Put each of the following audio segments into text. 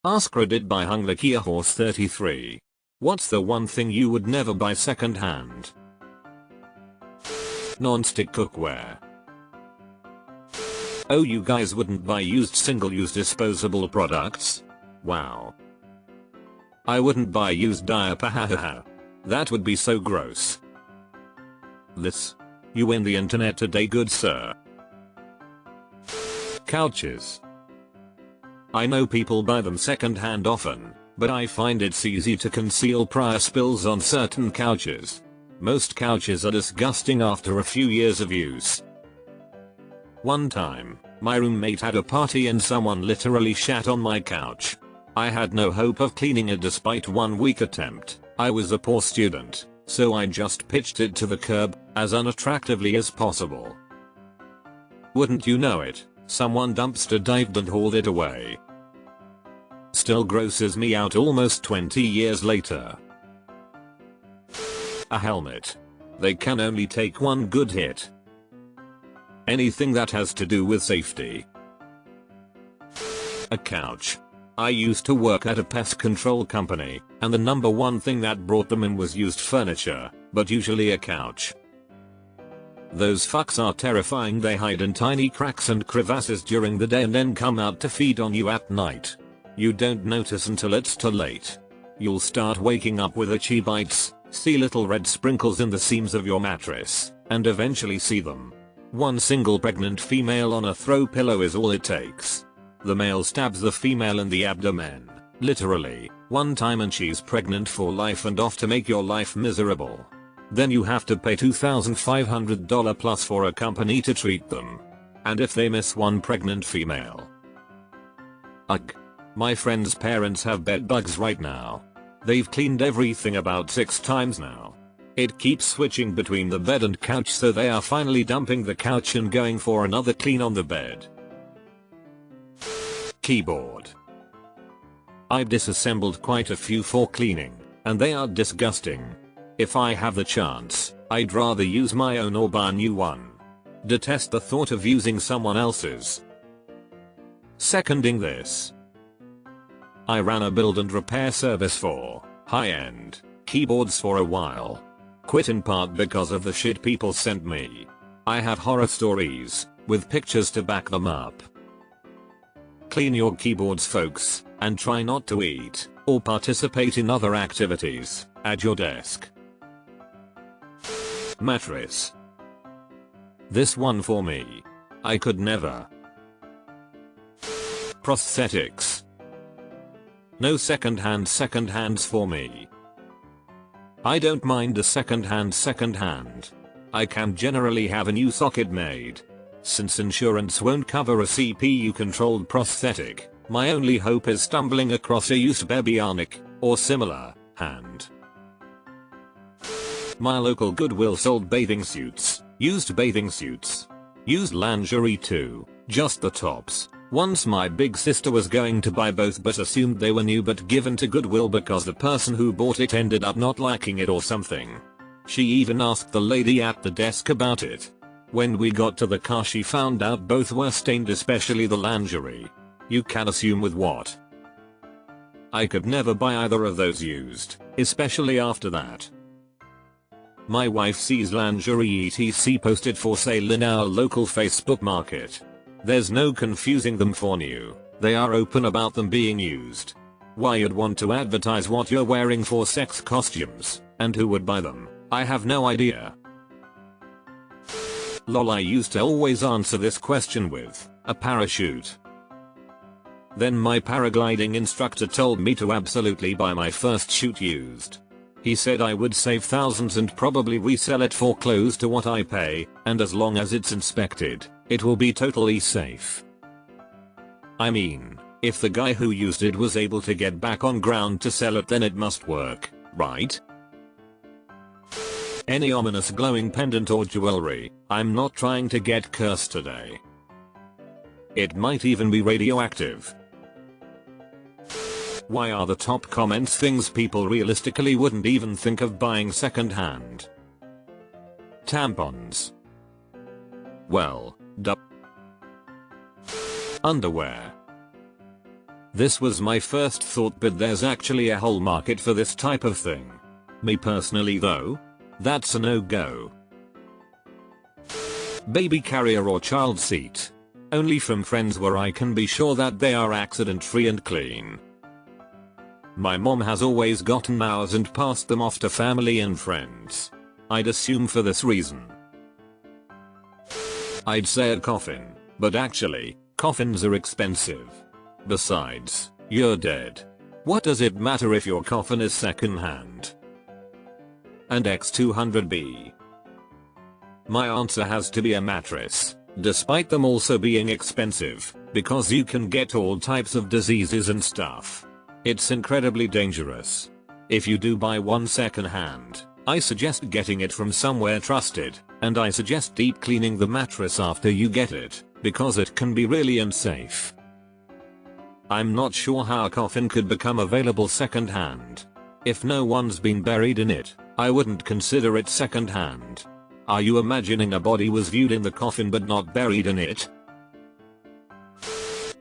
AskReddit by Horse 33. What's the one thing you would never buy second hand? Non-stick cookware. Oh, you guys wouldn't buy used single-use disposable products? Wow. I wouldn't buy used diaper, hahaha. That would be so gross. This. You win the internet today, good sir. Couches. I know people buy them second hand often, but I find it's easy to conceal prior spills on certain couches. Most couches are disgusting after a few years of use. One time, my roommate had a party and someone literally shat on my couch. I had no hope of cleaning it despite one weak attempt. I was a poor student, so I just pitched it to the curb, as unattractively as possible. Wouldn't you know it, someone dumpster dived and hauled it away. Still grosses me out almost 20 years later. A helmet. They can only take one good hit. Anything that has to do with safety. A couch. I used to work at a pest control company, and the number one thing that brought them in was used furniture, but usually a couch. Those fucks are terrifying. They hide in tiny cracks and crevasses during the day and then come out to feed on you at night. You don't notice until it's too late. You'll start waking up with itchy bites, see little red sprinkles in the seams of your mattress, and eventually see them. One single pregnant female on a throw pillow is all it takes. The male stabs the female in the abdomen, literally, one time, and she's pregnant for life and off to make your life miserable. Then you have to pay $2,500 plus for a company to treat them. And if they miss one pregnant female. Ugh. My friend's parents have bed bugs right now. They've cleaned everything about 6 times now. It keeps switching between the bed and couch, so they are finally dumping the couch and going for another clean on the bed. Keyboard. I've disassembled quite a few for cleaning, and they are disgusting. If I have the chance, I'd rather use my own or buy a new one. Detest the thought of using someone else's. Seconding this. I ran a build and repair service for high-end keyboards for a while. Quit in part because of the shit people sent me. I have horror stories, with pictures to back them up. Clean your keyboards, folks, and try not to eat or participate in other activities at your desk. Mattress. This one for me. I could never. Prosthetics. No second-hands for me. I don't mind a second-hand. I can generally have a new socket made. Since insurance won't cover a CPU-controlled prosthetic, my only hope is stumbling across a used babyonic, or similar, hand. My local Goodwill sold bathing suits, used lingerie too, just the tops. Once my big sister was going to buy both but assumed they were new but given to Goodwill because the person who bought it ended up not liking it or something. She even asked the lady at the desk about it. When we got to the car, she found out both were stained, especially the lingerie. You can assume with what. I could never buy either of those used, especially after that. My wife sees lingerie etc posted for sale in our local Facebook market. There's no confusing them for new. They are open about them being used. Why you'd want to advertise what you're wearing for sex costumes, and who would buy them, I have no idea. Lol, I used to always answer this question with a parachute. Then my paragliding instructor told me to absolutely buy my first chute used. He said I would save thousands and probably resell it for close to what I pay, and as long as it's inspected, it will be totally safe. I mean, if the guy who used it was able to get back on ground to sell it, then it must work, right? Any ominous glowing pendant or jewelry. I'm not trying to get cursed today. It might even be radioactive. Why are the top comments things people realistically wouldn't even think of buying second-hand? Tampons. Well, underwear. This was my first thought, but there's actually a whole market for this type of thing. Me personally though, that's a no-go. Baby carrier or child seat. Only from friends where I can be sure that they are accident-free and clean. My mom has always gotten ours and passed them off to family and friends. I'd assume for this reason. I'd say a coffin, but actually, coffins are expensive. Besides, you're dead. What does it matter if your coffin is second-hand? And X200B. My answer has to be a mattress, despite them also being expensive, because you can get all types of diseases and stuff. It's incredibly dangerous. If you do buy one second-hand, I suggest getting it from somewhere trusted, and I suggest deep cleaning the mattress after you get it, because it can be really unsafe. I'm not sure how a coffin could become available second-hand. If no one's been buried in it, I wouldn't consider it second-hand. Are you imagining a body was viewed in the coffin but not buried in it?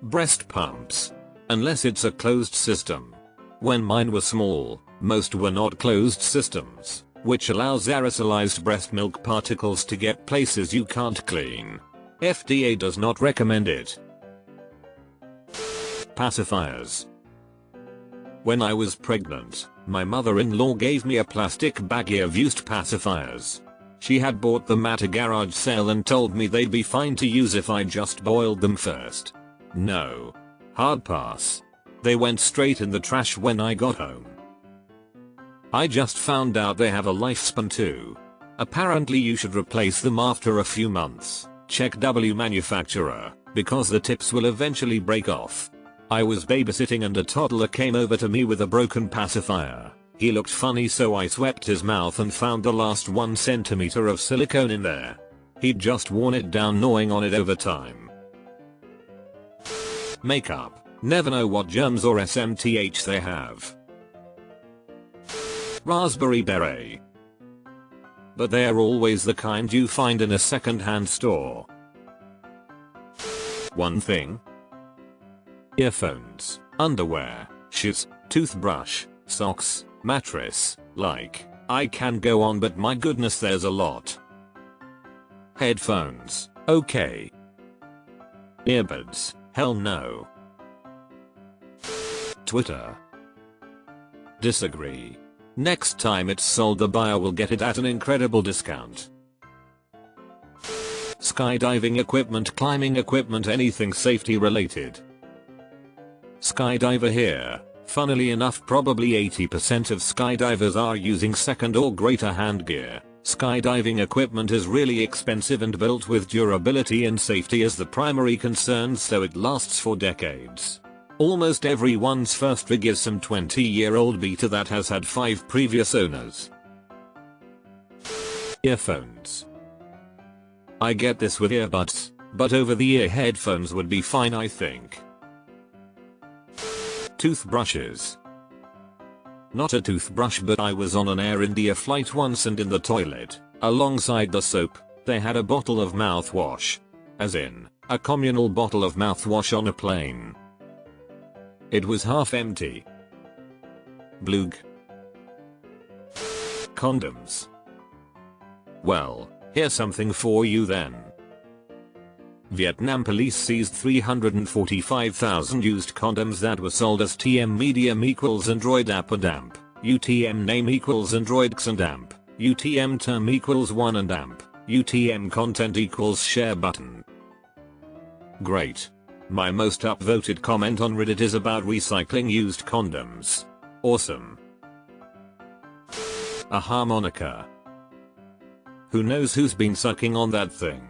Breast pumps. Unless it's a closed system. When mine were small, most were not closed systems, which allows aerosolized breast milk particles to get places you can't clean. FDA does not recommend it. Pacifiers. When I was pregnant, my mother-in-law gave me a plastic baggie of used pacifiers. She had bought them at a garage sale and told me they'd be fine to use if I just boiled them first. No. Hard pass. They went straight in the trash when I got home. I just found out they have a lifespan too. Apparently you should replace them after a few months. Check W manufacturer, because the tips will eventually break off. I was babysitting and a toddler came over to me with a broken pacifier. He looked funny, so I swept his mouth and found the last 1 centimeter of silicone in there. He'd just worn it down gnawing on it over time. Makeup. Never know what germs or SMTH they have. Raspberry beret. But they're always the kind you find in a second-hand store. One thing. Earphones, underwear, shoes, toothbrush, socks, mattress, like, I can go on, but my goodness there's a lot. Headphones, okay. Earbuds, hell no. Twitter. Disagree. Next time it's sold, the buyer will get it at an incredible discount. Skydiving equipment, climbing equipment, anything safety related. Skydiver here. Funnily enough, probably 80% of skydivers are using second or greater hand gear. Skydiving equipment is really expensive and built with durability and safety as the primary concerns, so it lasts for decades. Almost everyone's first rig is some 20-year-old beta that has had 5 previous owners. Earphones. I get this with earbuds, but over-the-ear headphones would be fine, I think. Toothbrushes. Not a toothbrush, but I was on an Air India flight once and in the toilet, alongside the soap, they had a bottle of mouthwash. As in, a communal bottle of mouthwash on a plane. It was half empty. Bloog. Condoms. Well, here's something for you then. Vietnam police seized 345,000 used condoms that were sold as TM medium equals Android app and amp, UTM name equals Android X and amp, UTM term equals 1 and amp, UTM content equals share button. Great. My most upvoted comment on Reddit is about recycling used condoms. Awesome. A harmonica. Who knows who's been sucking on that thing?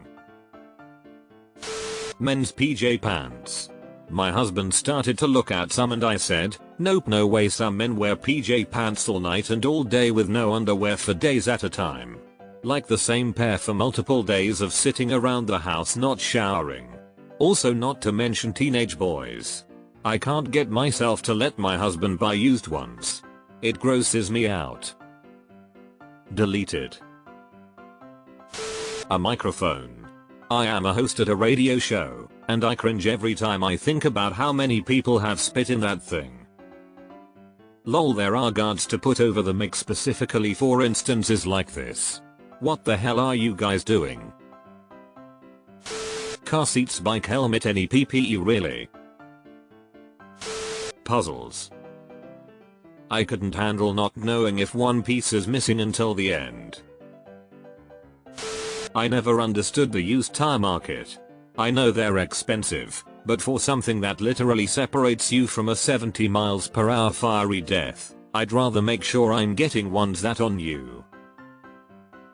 Men's PJ pants. My husband started to look at some and I said, nope, no way. Some men wear PJ pants all night and all day with no underwear for days at a time. Like the same pair for multiple days of sitting around the house not showering. Also, not to mention teenage boys. I can't get myself to let my husband buy used ones. It grosses me out. Deleted. A microphone. I am a host at a radio show, and I cringe every time I think about how many people have spit in that thing. Lol, there are guards to put over the mix specifically for instances like this. What the hell are you guys doing? Car seats, bike helmet, any PPE really? Puzzles. I couldn't handle not knowing if one piece is missing until the end. I never understood the used tire market. I know they're expensive, but for something that literally separates you from a 70 miles per hour fiery death, I'd rather make sure I'm getting ones that on you.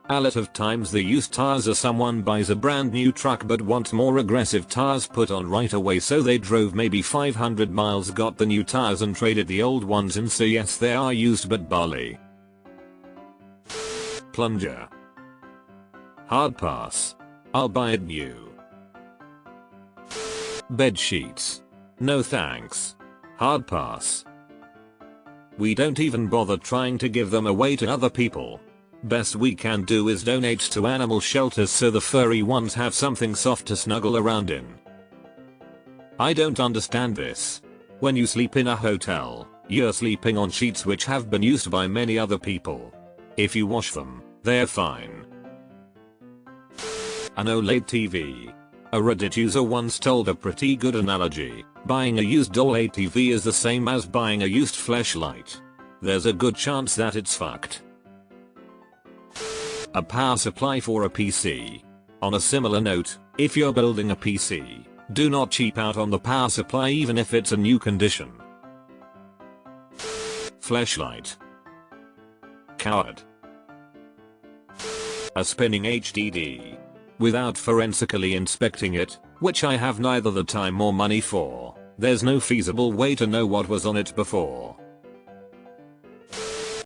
A lot of times the used tires are someone buys a brand new truck but wants more aggressive tires put on right away, so they drove maybe 500 miles, got the new tires and traded the old ones in, so yes, they are used but barley. Plunger. Hard pass. I'll buy it new. Bed sheets. No thanks. Hard pass. We don't even bother trying to give them away to other people. Best we can do is donate to animal shelters so the furry ones have something soft to snuggle around in. I don't understand this. When you sleep in a hotel, you're sleeping on sheets which have been used by many other people. If you wash them, they're fine. An OLED TV. A Reddit user once told a pretty good analogy. Buying a used OLED TV is the same as buying a used flashlight. There's a good chance that it's fucked. A power supply for a PC. On a similar note, if you're building a PC, do not cheap out on the power supply even if it's a new condition. Flashlight. Coward. A spinning HDD. Without forensically inspecting it, which I have neither the time or money for, there's no feasible way to know what was on it before.